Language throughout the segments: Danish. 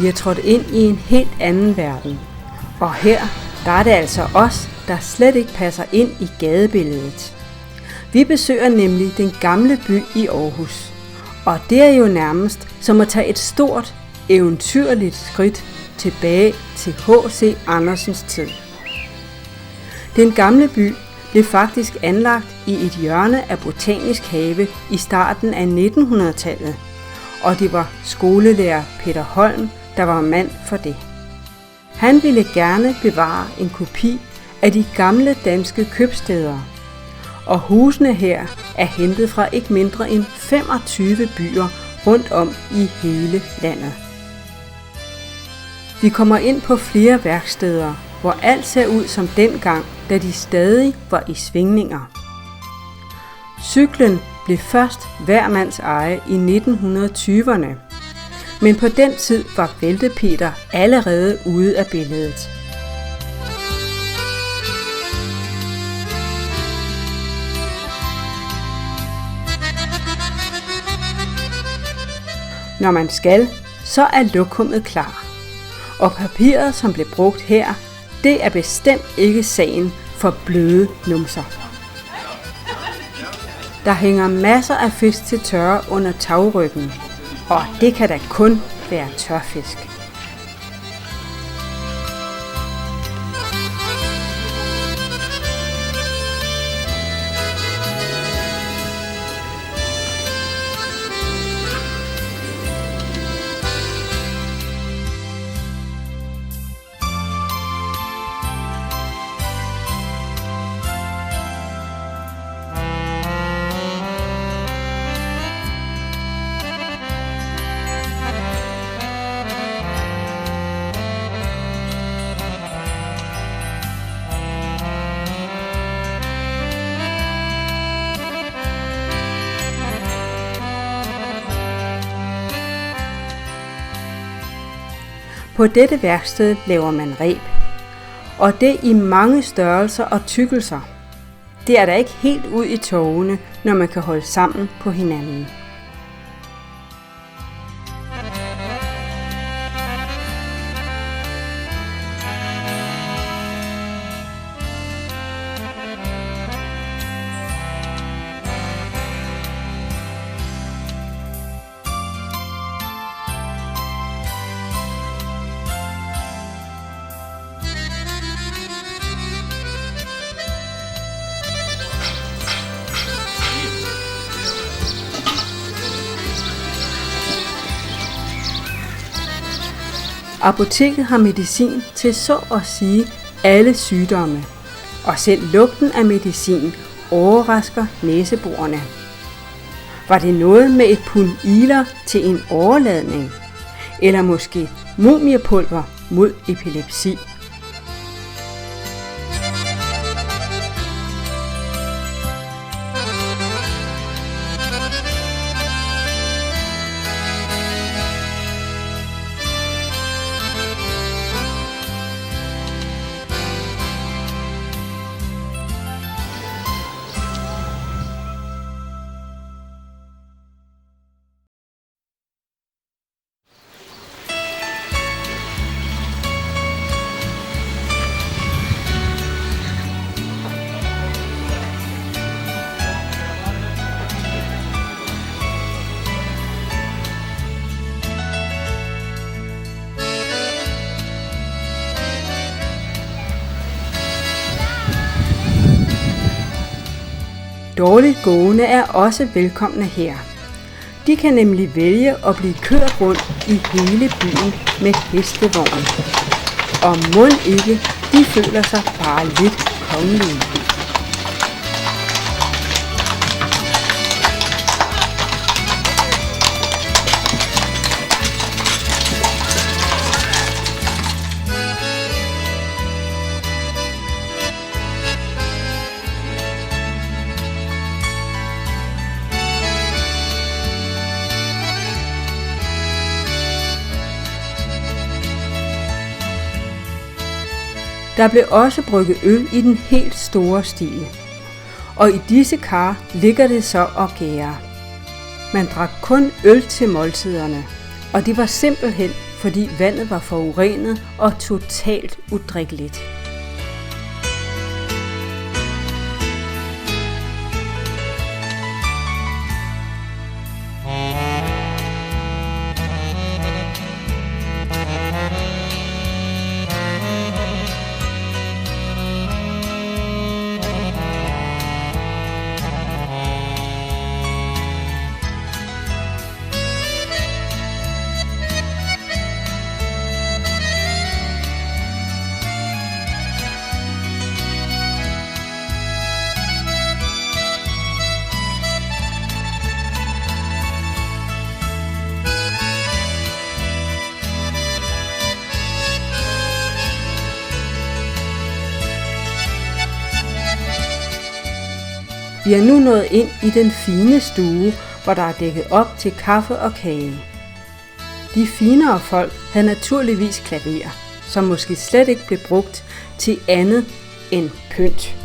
Vi er trådt ind i en helt anden verden. Og her, der er det altså os, der slet ikke passer ind i gadebilledet. Vi besøger nemlig den gamle by i Aarhus. Og det er jo nærmest som at tage et stort, eventyrligt skridt tilbage til H.C. Andersens tid. Den gamle by blev faktisk anlagt i et hjørne af Botanisk Have i starten af 1900-tallet, og det var skolelærer Peter Holm, der var mand for det. Han ville gerne bevare en kopi af de gamle danske købstæder, og husene her er hentet fra ikke mindre end 25 byer rundt om i hele landet. Vi kommer ind på flere værksteder, hvor alt ser ud som dengang, da de stadig var i svingninger. Cyklen blev først hver mands eje i 1920'erne, men på den tid var Væltepeter allerede ude af billedet. Når man skal, så er lokummet klar. Og papiret, som blev brugt her, det er bestemt ikke sagen for bløde numser. Der hænger masser af fisk til tørre under tagryggen, og det kan da kun være tørfisk. På dette værksted laver man reb, og det i mange størrelser og tykkelser. Det er da ikke helt ud i tågene, når man kan holde sammen på hinanden. Apoteket har medicin til så at sige alle sygdomme, og selv lugten af medicin overrasker næseborene. Var det noget med et pund iler til en overladning, eller måske mumiepulver mod epilepsi? Dårligt gående er også velkomne her. De kan nemlig vælge at blive kørt rundt i hele byen med hestevogn. Og mon ikke, de føler sig bare lidt kongelige. Der blev også brygget øl i den helt store stil, og i disse kar ligger det så og gærer. Man drak kun øl til måltiderne, og det var simpelthen fordi vandet var forurenet og totalt udrikkeligt. Vi er nu nået ind i den fine stue, hvor der er dækket op til kaffe og kage. De finere folk havde naturligvis klaver, som måske slet ikke blev brugt til andet end pynt.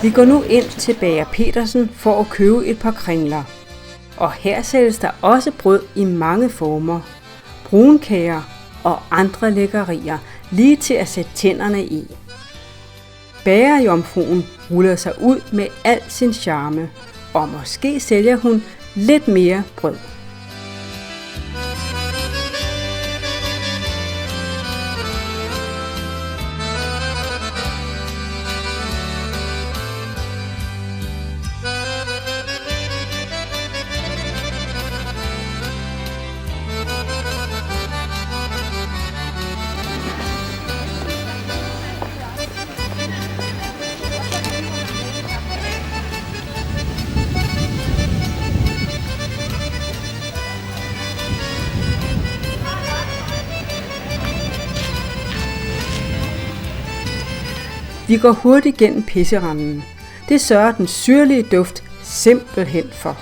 Vi går nu ind til Bager Petersen for at købe et par kringler. Og her sælges der også brød i mange former, brunkager og andre lækkerier, lige til at sætte tænderne i. Bagerjomfruen ruller sig ud med al sin charme, og måske sælger hun lidt mere brød. Vi går hurtigt gennem pisserammen. Det sørger den syrlige duft simpelthen for.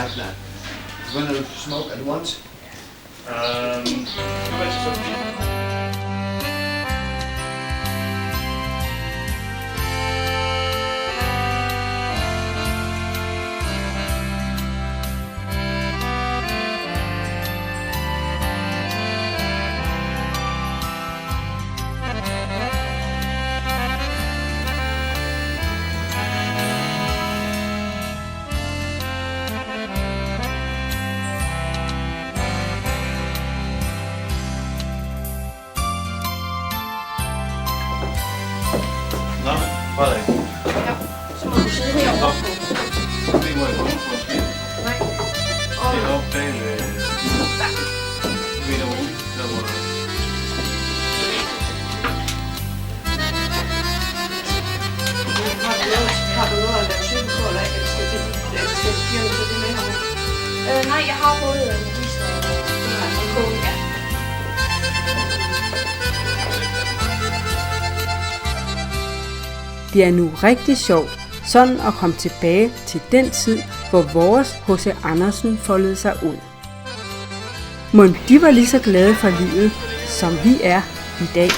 like that. You want to smoke at once? Nå, Frederik. Ja, så må du sidde herovre. Det må jeg komme på måske. Nej. Det er oppe bag ved... Ved musik, der hvor... Har du noget at lave cykel på, eller skal du give mig det med herovre? Nej, jeg har både magister og kone, ja. Det er nu rigtig sjovt, sådan at komme tilbage til den tid, hvor vores H.C. Andersen foldede sig ud. Mon de var lige så glade for livet, som vi er i dag.